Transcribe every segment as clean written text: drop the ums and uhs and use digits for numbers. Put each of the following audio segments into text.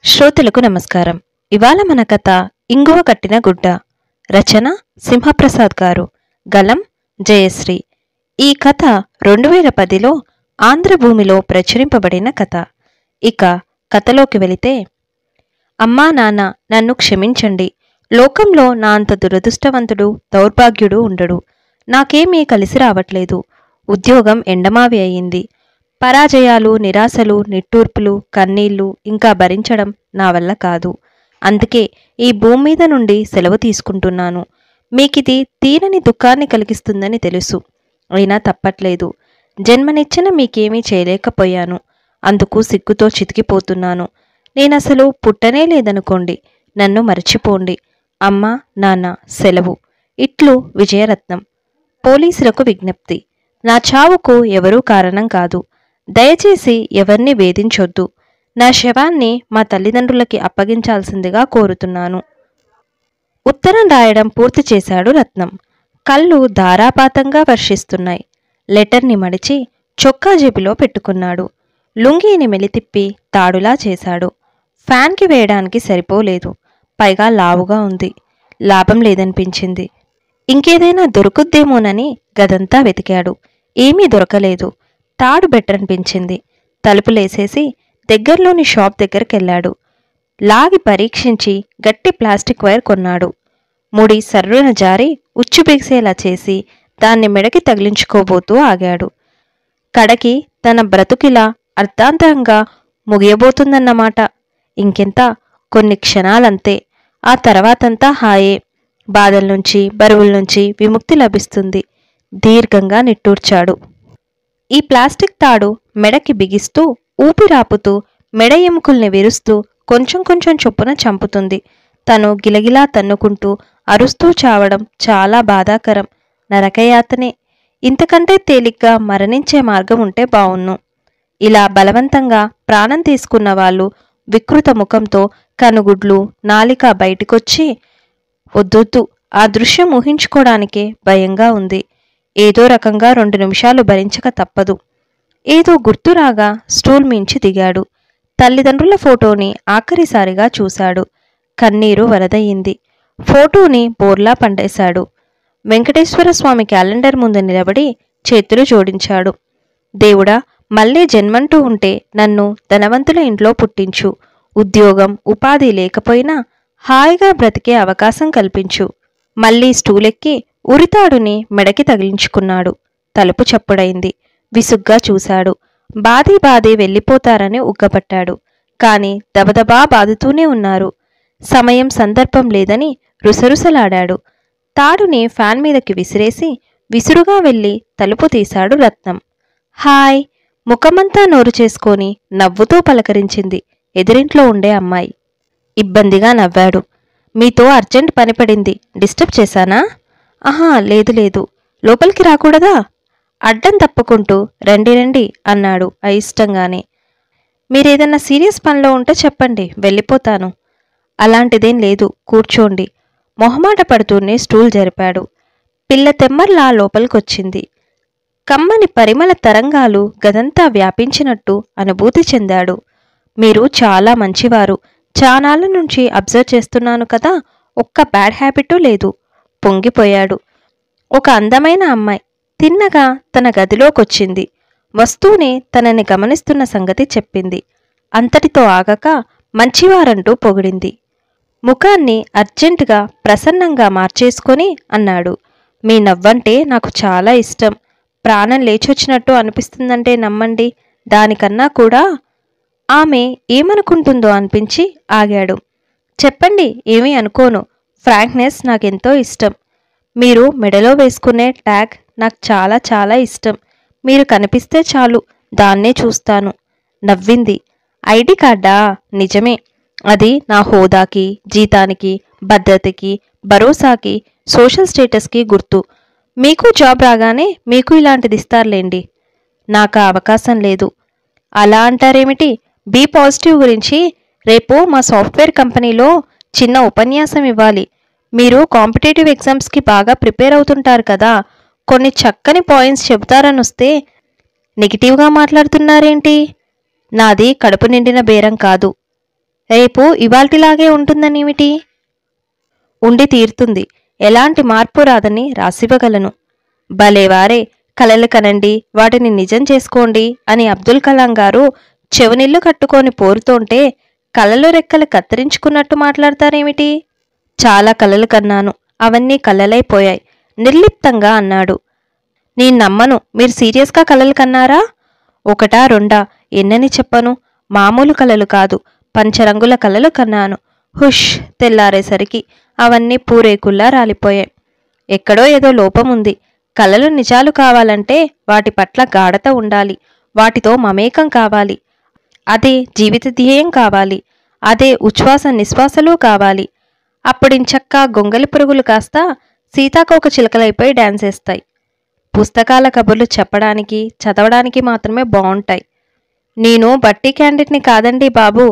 శ్రోతలకు నమస్కారం. ఇవాళ మన కథ ఇంగువ కట్టిన గుడ్డ. రచన సింహప్రసాద్ గారు. గలం జయశ్రీ. ఈ కథ 2010లో ఆంధ్రభూమిలో ప్రచురింపబడిన కథ. ఇక కథలోకి వెళితే, అమ్మా నాన్న, నన్ను క్షమించండి. లోకంలో నా అంత దురదృష్టవంతుడు, దౌర్భాగ్యుడు ఉండడు. నాకేమీ కలిసి రావట్లేదు. ఉద్యోగం ఎండమావి అయింది. పరాజయాలు, నిరాశలు, నిట్టూర్పులు, కన్నీళ్లు ఇంకా భరించడం నా వల్ల కాదు. అందుకే ఈ భూమి మీద నుండి సెలవు తీసుకుంటున్నాను. మీకిది తీరని దుఃఖాన్ని కలిగిస్తుందని తెలుసు. అయినా తప్పట్లేదు. జన్మనిచ్చిన మీకేమీ చేయలేకపోయాను. అందుకు సిగ్గుతో చితికిపోతున్నాను. నేనసలు పుట్టనే లేదనుకోండి. నన్ను మర్చిపోండి. అమ్మా నాన్న, సెలవు. ఇట్లు విజయరత్నం. పోలీసులకు విజ్ఞప్తి. నా చావుకు ఎవరూ కారణం కాదు. దయచేసి ఎవరిని వేధించొద్దు. నా శవాన్ని మా తల్లిదండ్రులకి అప్పగించాల్సిందిగా కోరుతున్నాను. ఉత్తరం రాయడం పూర్తి చేశాడు రత్నం. కళ్ళు ధారాపాతంగా వర్షిస్తున్నాయి. లెటర్ని మడిచి చొక్కా జేబులో పెట్టుకున్నాడు. లుంగీని మెలితిప్పి తాడులా చేశాడు. ఫ్యాన్కి వేయడానికి సరిపోలేదు. పైగా లావుగా ఉంది. లాభం లేదనిపించింది. ఇంకేదైనా దొరుకుద్దేమోనని గదంతా వెతికాడు. ఏమీ దొరకలేదు. తాడు బెటర్ అనిపించింది. తలుపులేసేసి దగ్గరలోని షాప్ దగ్గరికెళ్ళాడు. లాగి పరీక్షించి గట్టి ప్లాస్టిక్ వైర్ కొన్నాడు. ముడి సర్రున జారి ఉచ్చు బిగిసేలా చేసి దాన్ని మెడకి తగిలించుకోబోతూ ఆగాడు. కడకి తన బ్రతుకిలా అర్థాంతరంగా ముగియబోతుందన్నమాట. ఇంకెంత, కొన్ని క్షణాలంతే. ఆ తర్వాతంతా హాయే. బాధల నుంచి, బరువుల నుంచి విముక్తి లభిస్తుంది. దీర్ఘంగా నిట్టూర్చాడు. ఈ ప్లాస్టిక్ తాడు మెడకి బిగిస్తూ, ఊపిరాపుతూ, మెడ ఎముకల్ని విరుస్తూ కొంచెం కొంచెం చొప్పున చంపుతుంది. తను గిలగిలా తన్నుకుంటూ అరుస్తూ చావడం చాలా బాధాకరం. నరకయాతనే. ఇంతకంటే తేలిగ్గా మరణించే మార్గం ఉంటే బావున్ను. ఇలా బలవంతంగా ప్రాణం తీసుకున్న వాళ్ళు వికృత ముఖంతో కనుగుడ్లు, నాలిక బయటికొచ్చి, వద్దొద్దు, ఆ దృశ్యం ఊహించుకోవడానికే భయంగా ఉంది. ఏదో రకంగా 2 నిమిషాలు భరించక తప్పదు. ఏదో గుర్తురాగా స్టూల్ మించి దిగాడు. తల్లిదండ్రుల ఫోటోని ఆఖరిసారిగా చూశాడు. కన్నీరు వరదయింది. ఫోటోని బోర్లా పండేశాడు. వెంకటేశ్వర స్వామి క్యాలెండర్ ముందు నిలబడి చేతులు జోడించాడు. దేవుడా, మళ్ళీ జన్మంటూ ఉంటే నన్ను ధనవంతుల ఇంట్లో పుట్టించు. ఉద్యోగం, ఉపాధి లేకపోయినా హాయిగా బ్రతికే అవకాశం కల్పించు. మళ్ళీ స్టూలెక్కి ఉరితాడుని మెడకి తగిలించుకున్నాడు. తలుపు చప్పుడైంది. విసుగ్గా చూశాడు. బాధీ వెళ్ళిపోతారని ఉగ్గపట్టాడు. కాని దబదబా బాదుతూనే ఉన్నారు. సమయం సందర్భం లేదని రుసరుసలాడాడు. తాడుని ఫ్యాన్ మీదకి విసిరేసి విసురుగా వెళ్ళి తలుపు తీశాడు రత్నం. హాయ్. ముఖమంతా నోరు చేసుకొని నవ్వుతూ పలకరించింది ఎదురింట్లో ఉండే అమ్మాయి. ఇబ్బందిగా నవ్వాడు. మీతో అర్జెంట్ పనిపడింది. డిస్టర్బ్ చేశానా? ఆహా, లేదు. లోపలికి రాకూడదా? అడ్డం తప్పుకుంటూ రండి రండి అన్నాడు అయిష్టంగానే. మీరేదన్నా సీరియస్ పనిలో ఉంటే చెప్పండి, వెళ్ళిపోతాను. అలాంటిదేం లేదు, కూర్చోండి. మొహమాట పడుతూనే స్టూల్ జరిపాడు. పిల్ల తెమ్మర్లా లోపలికొచ్చింది. కమ్మని పరిమళ తరంగాలు గదంతా వ్యాపించినట్టు అనుభూతి చెందాడు. మీరు చాలా మంచివారు. చానాళ్ళ నుంచి అబ్జర్వ్ చేస్తున్నాను కదా. ఒక్క బ్యాడ్ హ్యాబిటూ లేదు. పొంగిపోయాడు. ఒక అందమైన అమ్మాయి తిన్నగా తన గదిలోకొచ్చింది. వస్తూనే తనని గమనిస్తున్న సంగతి చెప్పింది. అంతటితో ఆగక మంచివారంటూ పొగిడింది. ముఖాన్ని అర్జెంటుగా ప్రసన్నంగా మార్చేసుకొని అన్నాడు. మీ నవ్వంటే నాకు చాలా ఇష్టం. ప్రాణం లేచొచ్చినట్టు అనిపిస్తుందంటే నమ్మండి. దానికన్నా కూడా ఆమె ఏమనుకుంటుందో అనిపించి ఆగాడు. చెప్పండి, ఏమీ అనుకోను. ఫ్రాంక్నెస్ నాకెంతో ఇష్టం. మీరు మెడలో వేసుకునే ట్యాగ్ నాకు చాలా చాలా ఇష్టం. మీరు కనిపిస్తే చాలు, దాన్నే చూస్తాను. నవ్వింది. ఐడి కార్డా? నిజమే. అది నా హోదాకి, జీతానికి, భద్రతకి, భరోసాకి, సోషల్ స్టేటస్కి గుర్తు. మీకు జాబ్ రాగానే మీకు ఇలాంటిది ఇస్తారులేండి. నాకు అవకాశం లేదు. అలా అంటారేమిటి? బీ పాజిటివ్ గురించి రేపు మా సాఫ్ట్వేర్ కంపెనీలో చిన్న ఉపన్యాసం ఇవ్వాలి. మీరు కాంపిటేటివ్ ఎగ్జామ్స్కి బాగా ప్రిపేర్ అవుతుంటారు కదా. కొన్ని చక్కని పాయింట్స్ చెబుతారని వస్తే నెగిటివ్గా మాట్లాడుతున్నారేంటి? నాది కడుపు నిండిన బేరం కాదు. రేపు ఇవాల్టిలాగే ఉంటుందనేమిటి? ఉండి తీరుతుంది. ఎలాంటి మార్పు రాదని రాసివ్వగలను. భలేవారే, కలలు కనండి, వాటిని నిజం చేసుకోండి అని అబ్దుల్ కలాం గారు చెవనిల్లు కట్టుకొని పోరుతోంటే కలలు రెక్కలు కత్తిరించుకున్నట్టు మాట్లాడతారేమిటి? చాలా కలలు కన్నాను, అవన్నీ కలలైపోయాయి నిర్లిప్తంగా అన్నాడు. నేను నమ్మను. మీరు సీరియస్గా కలలు కన్నారా? ఒకటా రెండా, ఎన్నని చెప్పను. మామూలు కలలు కాదు, పంచరంగుల కలలు కన్నాను. హుష్, తెల్లారేసరికి అవన్నీ పూరేకుల్లా రాలిపోయాయి. ఎక్కడో ఏదో లోపం ఉంది. కలలు నిజాలు కావాలంటే వాటి పట్ల గాఢత ఉండాలి, వాటితో మమేకం కావాలి. అదే జీవిత ధ్యేయం కావాలి, అదే ఉచ్ఛ్వాస నిశ్వాసలు కావాలి. అప్పుడించక్కా గొంగలి పురుగులు కాస్త సీతాకోక చిలకలైపోయి డాన్స్ వేస్తాయి. పుస్తకాల కబుర్లు చెప్పడానికి చదవడానికి మాత్రమే బాగుంటాయి. నేను బట్టి క్యాండిడేట్ని కాదండి బాబు.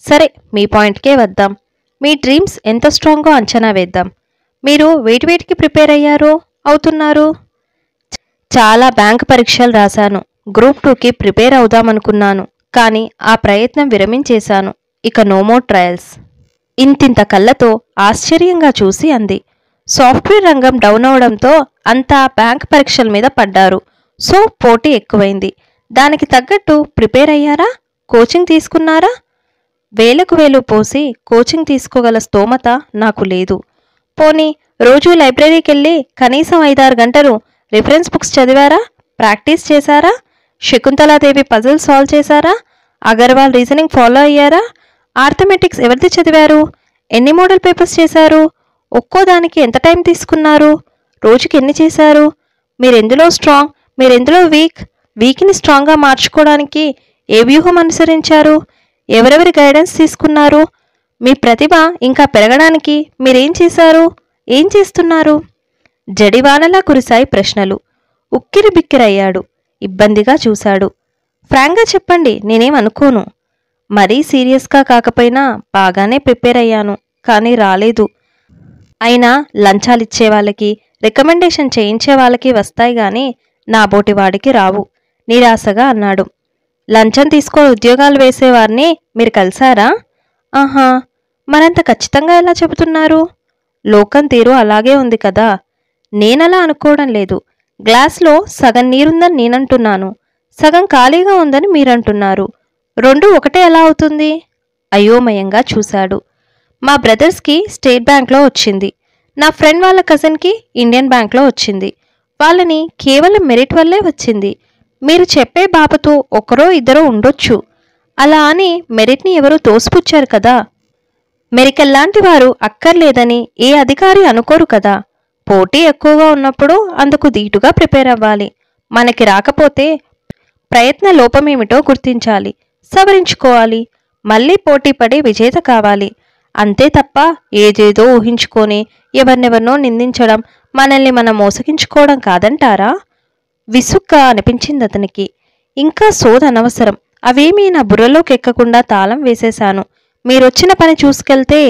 సరే, మీ పాయింట్కే వద్దాం. మీ డ్రీమ్స్ ఎంత స్ట్రాంగో అంచనా వేద్దాం. మీరు వేటికి ప్రిపేర్ అవుతున్నారు? చాలా బ్యాంక్ పరీక్షలు రాశాను. గ్రూప్ 2కి ప్రిపేర్ అవుదామనుకున్నాను, కానీ ఆ ప్రయత్నం విరమించేశాను. ఇక నో మోర్ ట్రయల్స్. ఇంతింత కళ్ళతో ఆశ్చర్యంగా చూసి అంది. సాఫ్ట్వేర్ రంగం డౌన్ అవడంతో అంతా బ్యాంక్ పరీక్షల మీద పడ్డారు. సో పోటీ ఎక్కువైంది. దానికి తగ్గట్టు ప్రిపేర్ అయ్యారా? కోచింగ్ తీసుకున్నారా? వేలకు వేలు పోసి కోచింగ్ తీసుకోగల స్తోమత నాకు లేదు. పోనీ రోజూ లైబ్రరీకి వెళ్ళి కనీసం 5-6 గంటలు రిఫరెన్స్ బుక్స్ చదివారా? ప్రాక్టీస్ చేశారా? శకుంతలాదేవి పజిల్ సాల్వ్ చేశారా? అగర్వాల్ రీజనింగ్ ఫాలో అయ్యారా? ఆర్థమెటిక్స్ ఎవరిది చదివారు? ఎన్ని మోడల్ పేపర్స్ చేశారు? ఒక్కో దానికి ఎంత టైం తీసుకున్నారు? రోజుకి ఎన్ని చేశారు? మీరెందులో స్ట్రాంగ్, మీరెందులో వీక్ని స్ట్రాంగ్గా మార్చుకోవడానికి ఏ వ్యూహం అనుసరించారు? ఎవరెవరి గైడెన్స్ తీసుకున్నారు? మీ ప్రతిభ ఇంకా పెరగడానికి మీరేం చేశారు? ఏం చేస్తున్నారు? జడివానలా కురిశాయి ప్రశ్నలు. ఉక్కిరి బిక్కిరయ్యాడు. ఇబ్బందిగా చూశాడు. ఫ్రాంక్గా చెప్పండి, నేనేం అనుకోను. మరీ సీరియస్గా కాకపోయినా బాగానే ప్రిపేర్ అయ్యాను, కానీ రాలేదు. అయినా లంచాలిచ్చే వాళ్ళకి, రికమెండేషన్ చేయించే వాళ్ళకి వస్తాయి గాని నాబోటి వాడికి రావు నిరాశగా అన్నాడు. లంచం తీసుకొని ఉద్యోగాలు వేసేవారిని మీరు కలిశారా? ఆహా, మరంత ఖచ్చితంగా ఎలా చెబుతున్నారు? లోకం తీరు అలాగే ఉంది కదా. నేనలా అనుకోవడం లేదు. గ్లాస్లో సగం నీరుందని నేనంటున్నాను, సగం ఖాళీగా ఉందని మీరంటున్నారు. రెండు ఒకటే ఎలా అవుతుంది? అయోమయంగా చూశాడు. మా బ్రదర్స్కి స్టేట్ బ్యాంక్లో వచ్చింది. నా ఫ్రెండ్ వాళ్ళ కజిన్కి ఇండియన్ బ్యాంక్లో వచ్చింది. వాళ్ళని కేవలం మెరిట్ వల్లే వచ్చింది. మీరు చెప్పే బాబతో ఒకరో ఇద్దరో ఉండొచ్చు. అలా అని మెరిట్ని ఎవరూ తోసిపుచ్చారు కదా. మెరికల్లాంటి వారు అక్కర్లేదని ఏ అధికారి అనుకోరు కదా. పోటీ ఎక్కువగా ఉన్నప్పుడు అందుకు దీటుగా ప్రిపేర్ అవ్వాలి. మనకి రాకపోతే ప్రయత్న లోపమేమిటో గుర్తించాలి, సవరించుకోవాలి. మళ్ళీ పోటీపడి విజేత కావాలి. అంతే తప్ప ఏదేదో ఊహించుకొని ఎవరినెవరినో నిందించడం, మనల్ని మనం మోసగించుకోవడం కాదంటారా? విసుగ్గా అనిపించింది అతనికి. ఇంకా సోదనవసరం. అవేమీ నా బుర్రలోకి ఎక్కకుండా తాళం వేసేశాను. మీరొచ్చిన పని చూసుకెళ్తే.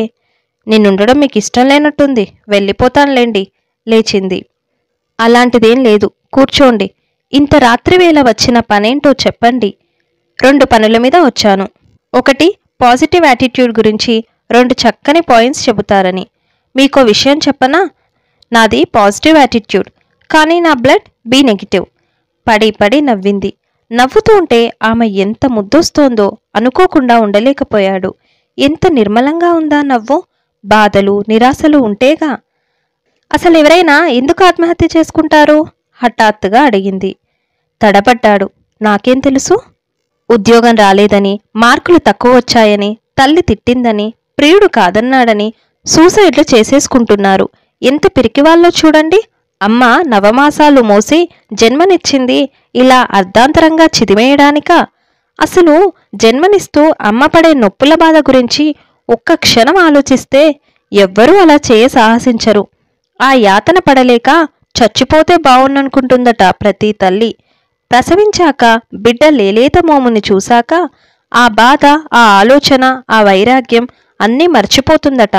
నేనుండడం మీకు ఇష్టం లేనట్టుంది. వెళ్ళిపోతానులేండి. లేచింది. అలాంటిదేం లేదు, కూర్చోండి. ఇంత రాత్రివేళ వచ్చిన పనేంటో చెప్పండి. 2 పనుల మీద వచ్చాను. ఒకటి, పాజిటివ్ యాటిట్యూడ్ గురించి 2 చక్కని పాయింట్స్ చెబుతారని. మీకో విషయం చెప్పనా? నాది పాజిటివ్ యాటిట్యూడ్, కానీ నా బ్లడ్ బి నెగిటివ్. పడి పడి నవ్వింది. నవ్వుతూ ఉంటే ఆమె ఎంత ముద్దొస్తోందో అనుకోకుండా ఉండలేకపోయాడు. ఎంత నిర్మలంగా ఉందా నవ్వు. బాధలు నిరాశలు ఉంటేగా. అసలు ఎవరైనా ఎందుకు ఆత్మహత్య చేసుకుంటారు? హఠాత్తుగా అడిగింది. తడబడ్డాడు. నాకేం తెలుసు? ఉద్యోగం రాలేదని, మార్కులు తక్కువ వచ్చాయని, తల్లి తిట్టిందని, ప్రియుడు కాదన్నాడని సూసైడ్లు చేసేసుకుంటున్నారు. ఎంత పిరికివాళ్ళో చూడండి. అమ్మ నవమాసాలు మోసి జన్మనిచ్చింది ఇలా అర్ధాంతరంగా చిదిమేయడానికా? అసలు జన్మనిస్తూ అమ్మ పడే నొప్పుల బాధ గురించి ఒక్క క్షణం ఆలోచిస్తే ఎవ్వరూ అలా చేయ సాహసించరు. ఆ యాతన పడలేక చచ్చిపోతే బావున్ననుకుంటుందట ప్రతి తల్లి. ప్రసవించాక బిడ్డ లేలేత మోముని చూశాక ఆ బాధ, ఆ ఆలోచన, ఆ వైరాగ్యం అన్నీ మర్చిపోతుందట.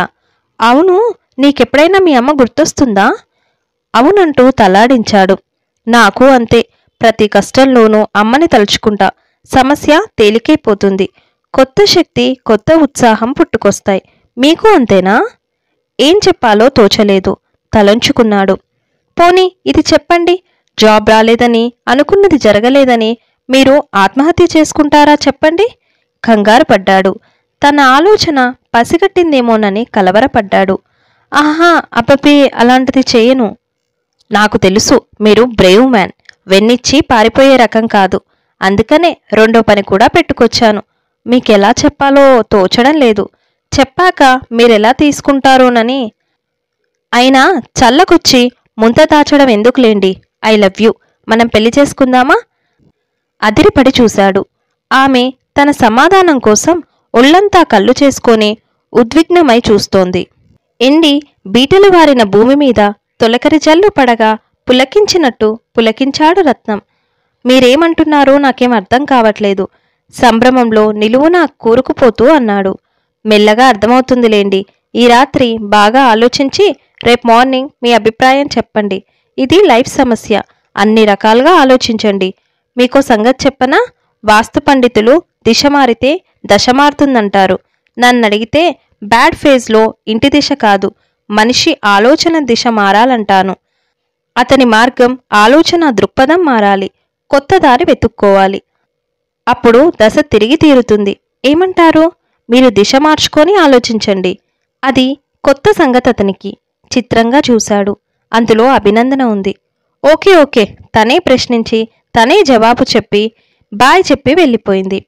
అవును, నీకెప్పుడైనా మీ అమ్మ గుర్తొస్తుందా? అవునంటూ తలాడించాడు. నాకు అంతే. ప్రతి కష్టంలోనూ అమ్మని తలుచుకుంటా. సమస్య తేలికైపోతుంది. కొత్త శక్తి, కొత్త ఉత్సాహం పుట్టుకొస్తాయి. మీకు అంతేనా? ఏం చెప్పాలో తోచలేదు. తలంచుకున్నాడు. పోనీ ఇది చెప్పండి, జాబ్ రాలేదని, అనుకున్నది జరగలేదని మీరు ఆత్మహత్య చేసుకుంటారా చెప్పండి? కంగారు పడ్డాడు. తన ఆలోచన పసిగట్టిందేమోనని కలవరపడ్డాడు. ఆహా, అబ్బబ్బే, అలాంటిది చేయను. నాకు తెలుసు, మీరు బ్రేవ్ మ్యాన్, వెన్నిచ్చి పారిపోయే రకం కాదు. అందుకనే రెండో పని కూడా పెట్టుకొచ్చాను. మీకెలా చెప్పాలో తోచడం లేదు. చెప్పాక మీరెలా తీసుకుంటారోనని. అయినా చల్లకొచ్చి ముంత దాచడం ఎందుకులేండి. I love you. మనం పెళ్లి చేసుకుందామా? అదిరిపడి చూశాడు. ఆమె తన సమాధానం కోసం ఒళ్లంతా కళ్ళు చేసుకొని ఉద్విగ్నమై చూస్తోంది. ఎండి బీటలు వారిన భూమి మీద తొలకరి జల్లు పడగా పులకించినట్టు పులకించాడు రత్నం. మీరేమంటున్నారో నాకేం అర్థం కావట్లేదు. సంభ్రమంలో నిలువునా కూరుకుపోతూ అన్నాడు. మెల్లగా అర్థమవుతుందిలేండి. ఈ రాత్రి బాగా ఆలోచించి రేపు మార్నింగ్ మీ అభిప్రాయం చెప్పండి. ఇది లైఫ్ సమస్య. అన్ని రకాలుగా ఆలోచించండి. మీకో సంగతి చెప్పనా? వాస్తు పండితులు దిశ మారితే దశ మారుతుందంటారు. నన్నడిగితే బ్యాడ్ ఫేజ్లో ఇంటి దిశ కాదు, మనిషి ఆలోచన దిశ మారాలంటాను. అతని మార్గం, ఆలోచన దృక్పథం మారాలి. కొత్త దారి వెతుక్కోవాలి. అప్పుడు దశ తిరిగి తీరుతుంది. ఏమంటారు? మీరు దిశ మార్చుకొని ఆలోచించండి. అది కొత్త సంగతి అతనికి. చిత్రంగా చూశాడు. అందులో అభినందన ఉంది. ఓకే ఓకే, తనే ప్రశ్నించి తనే జవాబు చెప్పి బాయ్ చెప్పి వెళ్ళిపోయింది.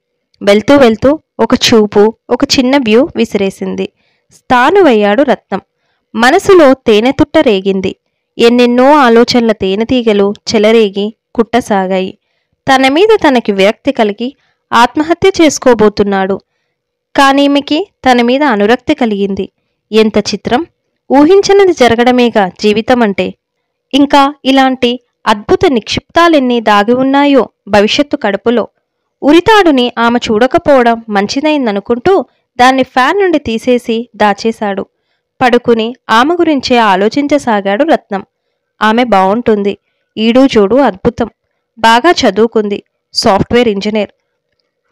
వెళ్తూ వెళ్తూ ఒక చూపు, ఒక చిన్న వ్యూ విసిరేసింది. స్థానువయ్యాడు రత్నం. మనసులో తేనెతుట్ట రేగింది. ఎన్నెన్నో ఆలోచనల తేనెతీగలు చెలరేగి కుట్టసాగాయి. తన మీద తనకి విరక్తి కలిగి ఆత్మహత్య చేసుకోబోతున్నాడు. కానీమెకి తన మీద అనురక్తి కలిగింది. ఎంత చిత్రం! ఊహించనిది జరగడమేగా జీవితమంటే. ఇంకా ఇలాంటి అద్భుత నిక్షిప్తాలెన్ని దాగి ఉన్నాయో భవిష్యత్తు కడుపులో. ఉరితాడుని ఆమె చూడకపోవడం మంచిదైందనుకుంటూ దాన్ని ఫ్యాన్ నుండి తీసేసి దాచేశాడు. పడుకుని ఆమె గురించే ఆలోచించసాగాడు రత్నం. ఆమె బావుంటుంది. ఈడూ చూడు అద్భుతం. బాగా చదువుకుంది. Software engineer.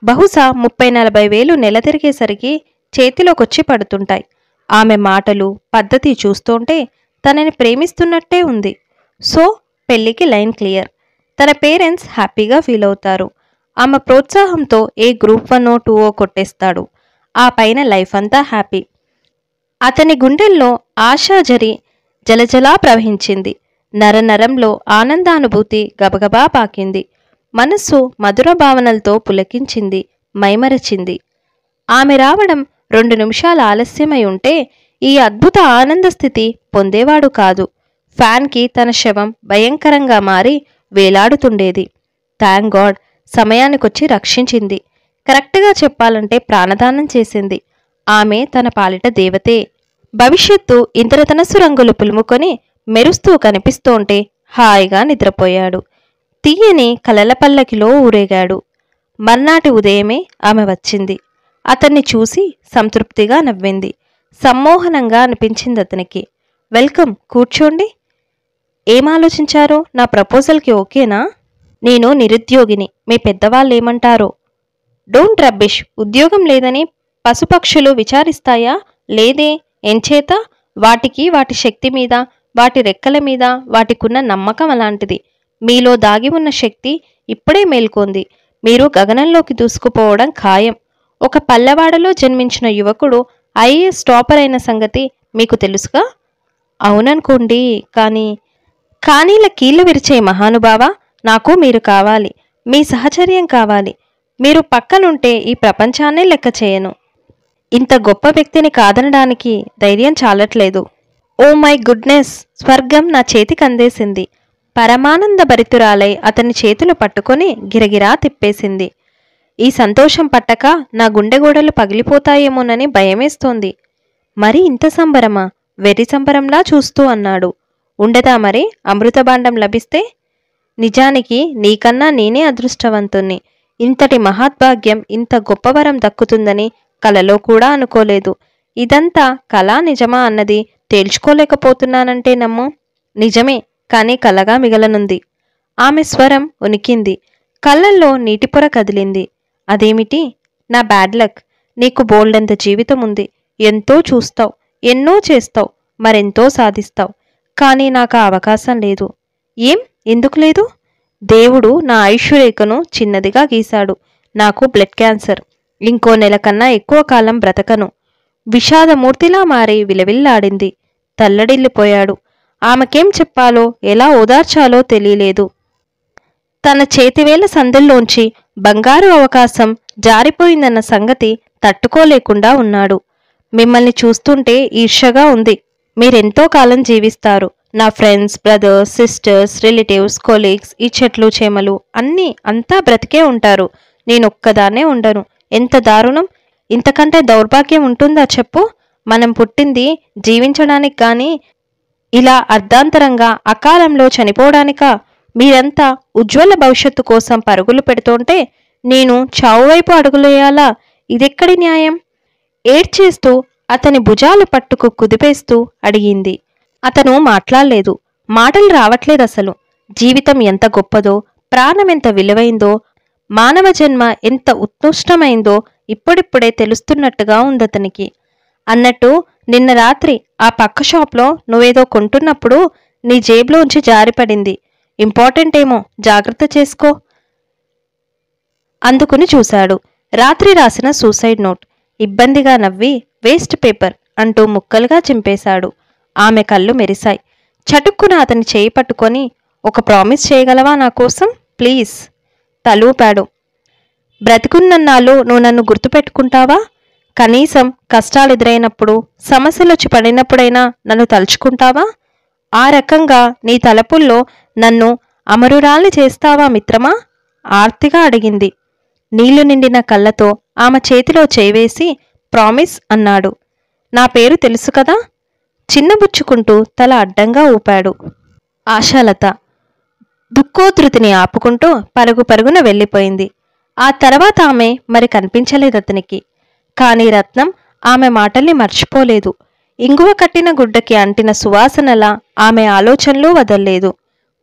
బహుశా 30-40 వేలు నెల తిరిగేసరికి చేతిలోకొచ్చి పడుతుంటాయి. ఆమె మాటలు, పద్ధతి చూస్తుంటే తనని ప్రేమిస్తున్నట్టే ఉంది. సో పెళ్లికి లైన్ క్లియర్. తన పేరెంట్స్ హ్యాపీగా ఫీల్ అవుతారు. ఆమె ప్రోత్సాహంతో ఏ గ్రూప్ 1, 2 కొట్టేస్తాడు. ఆ పైన లైఫ్ అంతా హ్యాపీ. అతని గుండెల్లో ఆశాజరి జలజలా ప్రవహించింది. నరనరంలో ఆనందానుభూతి గబగబా పాకింది. మనస్సు మధుర భావనలతో పులకించింది, మైమరచింది. ఆమె రావడం 2 నిమిషాల ఆలస్యమై ఉంటే ఈ అద్భుత ఆనంద స్థితి పొందేవాడు కాదు. ఫ్యాన్కి తన శవం భయంకరంగా మారి వేలాడుతుండేది. Thank God, సమయానికొచ్చి రక్షించింది. కరెక్ట్గా చెప్పాలంటే ప్రాణదానం చేసింది. ఆమె తన పాలిట దేవతే. భవిష్యత్తు ఇంద్రధనస్సు రంగులు పులుముకొని మెరుస్తూ కనిపిస్తోంటే హాయిగా నిద్రపోయాడు. తీయని కలల పల్లకిలో ఊరేగాడు. మర్నాటి ఉదయమే ఆమె వచ్చింది. అతన్ని చూసి సంతృప్తిగా నవ్వింది. సమ్మోహనంగా అనిపించింది అతనికి. వెల్కమ్, కూర్చోండి. ఏమాలోచించారో? నా ప్రపోజల్కి ఓకేనా? నేను నిరుద్యోగిని. మీ పెద్దవాళ్ళేమంటారో? Don't rubbish. ఉద్యోగం లేదని పశుపక్షులు విచారిస్తాయా? లేదే. ఎంచేత? వాటికి వాటి శక్తి మీద, వాటి రెక్కల మీద వాటికున్న నమ్మకం అలాంటిది. మీలో దాగి ఉన్న శక్తి ఇప్పుడే మేల్కొంది. మీరు గగనంలోకి దూసుకుపోవడం ఖాయం. ఒక పల్లెవాడలో జన్మించిన యువకుడు ఐఏఎస్ టాపర్ అయిన సంగతి మీకు తెలుసుగా? అవుననుకోండి. కానీల కీళ్లు విరిచే మహానుభావ, నాకు మీరు కావాలి. మీ సహచర్యం కావాలి. మీరు పక్కనుంటే ఈ ప్రపంచాన్నే లెక్క చేయను. ఇంత గొప్ప వ్యక్తిని కాదనడానికి ధైర్యం చాలట్లేదు. Oh my goodness! స్వర్గం నా చేతికి అందేసింది. పరమానంద భరితురాలై అతని చేతులు పట్టుకొని గిరగిరా తిప్పేసింది. ఈ సంతోషం పట్టక నా గుండెగోడలు పగిలిపోతాయేమోనని భయమేస్తోంది. మరి ఇంత సంబరమా? వెర్రి సంబరంలా చూస్తూ అన్నాడు. ఉండదా మరి అమృతభాండం లభిస్తే? నిజానికి నీకన్నా నేనే అదృష్టవంతుణ్ణి. ఇంతటి మహాద్భాగ్యం, ఇంత గొప్పవరం దక్కుతుందని కలలో కూడా అనుకోలేదు. ఇదంతా కళా నిజమా అన్నది తేల్చుకోలేకపోతున్నానంటే నమ్ము. నిజమే, కానీ కలగా మిగలనుంది. ఆమె స్వరం ఉనికింది. కళ్ళల్లో నీటిపొర కదిలింది. అదేమిటి? నా బ్యాడ్ లక్. నీకు బోల్డంత జీవితం ఉంది. ఎంతో చూస్తావు, ఎన్నో చేస్తావు, మరెంతో సాధిస్తావు. కానీ నాకు ఆ అవకాశం లేదు. ఏం, ఎందుకు లేదు? దేవుడు నా ఆయుష్రేఖను చిన్నదిగా గీశాడు. నాకు బ్లడ్ క్యాన్సర్. ఇంకో నెల కన్నా ఎక్కువ కాలం బ్రతకను. విషాదమూర్తిలా మారి విలవిల్లాడింది. తల్లడిల్లిపోయాడు. ఆమెకేం చెప్పాలో, ఎలా ఓదార్చాలో తెలియలేదు. తన చేతివేళ్ల సందుల్లోంచి బంగారు అవకాశం జారిపోయిందన్న సంగతి తట్టుకోలేకుండా ఉన్నాడు. మిమ్మల్ని చూస్తుంటే ఈర్ష్యగా ఉంది. మీరెంతో కాలం జీవిస్తారు. నా friends, brothers, sisters, relatives, colleagues, ఈ చెట్లు చేమలు అంతా బ్రతికే ఉంటారు. నేనొక్కదాన్నే ఉండను. ఎంత దారుణం! ఇంతకంటే దౌర్భాగ్యం ఉంటుందా చెప్పు? మనం పుట్టింది జీవించడానికి కానీ ఇలా అర్ధాంతరంగా అకాలంలో చనిపోవడానికా? మీరంతా ఉజ్వల భవిష్యత్తు కోసం పరుగులు పెడుతుంటే నేను చావువైపు అడుగులేయాలా? ఇదెక్కడి న్యాయం? ఏడ్చేస్తూ అతని భుజాలు పట్టుకు కుదిపేస్తూ అడిగింది. అతను మాట్లాడలేదు. మాటలు రావట్లేదసలు. జీవితం ఎంత గొప్పదో, ప్రాణం ఎంత విలువైందో, మానవ జన్మ ఎంత ఉత్కృష్టమైందో ఇప్పుడిప్పుడే తెలుస్తున్నట్టుగా ఉందతనికి. అన్నట్టు నిన్న రాత్రి ఆ పక్క షాప్లో నువ్వేదో కొంటున్నప్పుడు నీ జేబులోంచి జారిపడింది. ఇంపార్టెంట్ ఏమో, జాగ్రత్త చేసుకో. అందుకుని చూశాడు. రాత్రి రాసిన సూసైడ్ నోట్. ఇబ్బందిగా నవ్వి వేస్ట్ పేపర్ అంటూ ముక్కలుగా చింపేశాడు. ఆమె కళ్ళు మెరిశాయి. చటుక్కున అతని చేయి పట్టుకొని, ఒక ప్రామిస్ చేయగలవా నా కోసం ప్లీజ్? తలూపాడు. బ్రతికున్నన్నాళ్ళు నువ్వు నన్ను గుర్తుపెట్టుకుంటావా? కనీసం కష్టాలెదురైనప్పుడు, సమస్యలొచ్చి పడినప్పుడైనా నన్ను తలుచుకుంటావా? ఆ రకంగా నీ తలపుల్లో నన్ను అమరురాల్ని చేస్తావా మిత్రమా? ఆర్తిగా అడిగింది. నీళ్లు నిండిన కళ్ళతో ఆమె చేతిలో చేవేసి ప్రామిస్ అన్నాడు. నా పేరు తెలుసు కదా? చిన్నబుచ్చుకుంటూ తల అడ్డంగా ఊపాడు. ఆశాలత దుఃఖోధృతిని ఆపుకుంటూ పరుగు పరుగున వెళ్ళిపోయింది. ఆ తర్వాత ఆమె మరి కనిపించలేదతనికి. కాని రత్నం ఆమె మాటల్ని మర్చిపోలేదు. ఇంగువ కట్టిన గుడ్డకి అంటిన సువాసనలా ఆమె ఆలోచనలు వదల్లేదు.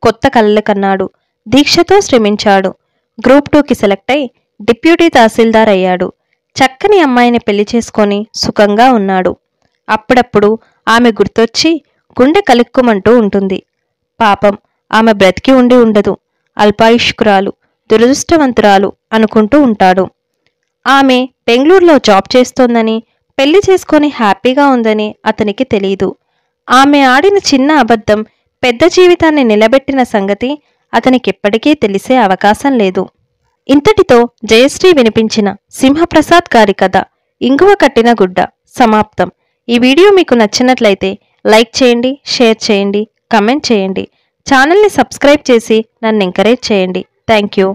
కొత్త కలలు కన్నాడు. దీక్షతో శ్రమించాడు. గ్రూప్ 2కి సెలెక్ట్ అయి డిప్యూటీ తహసీల్దార్ అయ్యాడు. చక్కని అమ్మాయిని పెళ్లి చేసుకొని సుఖంగా ఉన్నాడు. అప్పుడప్పుడు ఆమె గుర్తొచ్చి గుండె కలుక్కుమంటూ ఉంటుంది. పాపం, ఆమె బ్రతికి ఉండి ఉండదు. అల్పాయుష్కురాలు, దురదృష్టవంతురాలు అనుకుంటూ ఉంటాడు. ఆమె బెంగళూరులో జాబ్ చేస్తోందని, పెళ్లి చేసుకొని హ్యాపీగా ఉందని అతనికి తెలీదు. ఆమె ఆడిన చిన్న అబద్ధం పెద్ద జీవితాన్ని నిలబెట్టిన సంగతి అతనికెప్పటికీ తెలిసే అవకాశం లేదు. ఇంతటితో జయశ్రీ వినిపించిన సింహప్రసాద్ గారి కథ ఇంగువ కట్టిన గుడ్డ సమాప్తం. ఈ వీడియో మీకు నచ్చినట్లయితే లైక్ చేయండి, షేర్ చేయండి, కమెంట్ చేయండి. ఛానల్ని సబ్స్క్రైబ్ చేసి నన్ను ఎంకరేజ్ చేయండి. Thank you.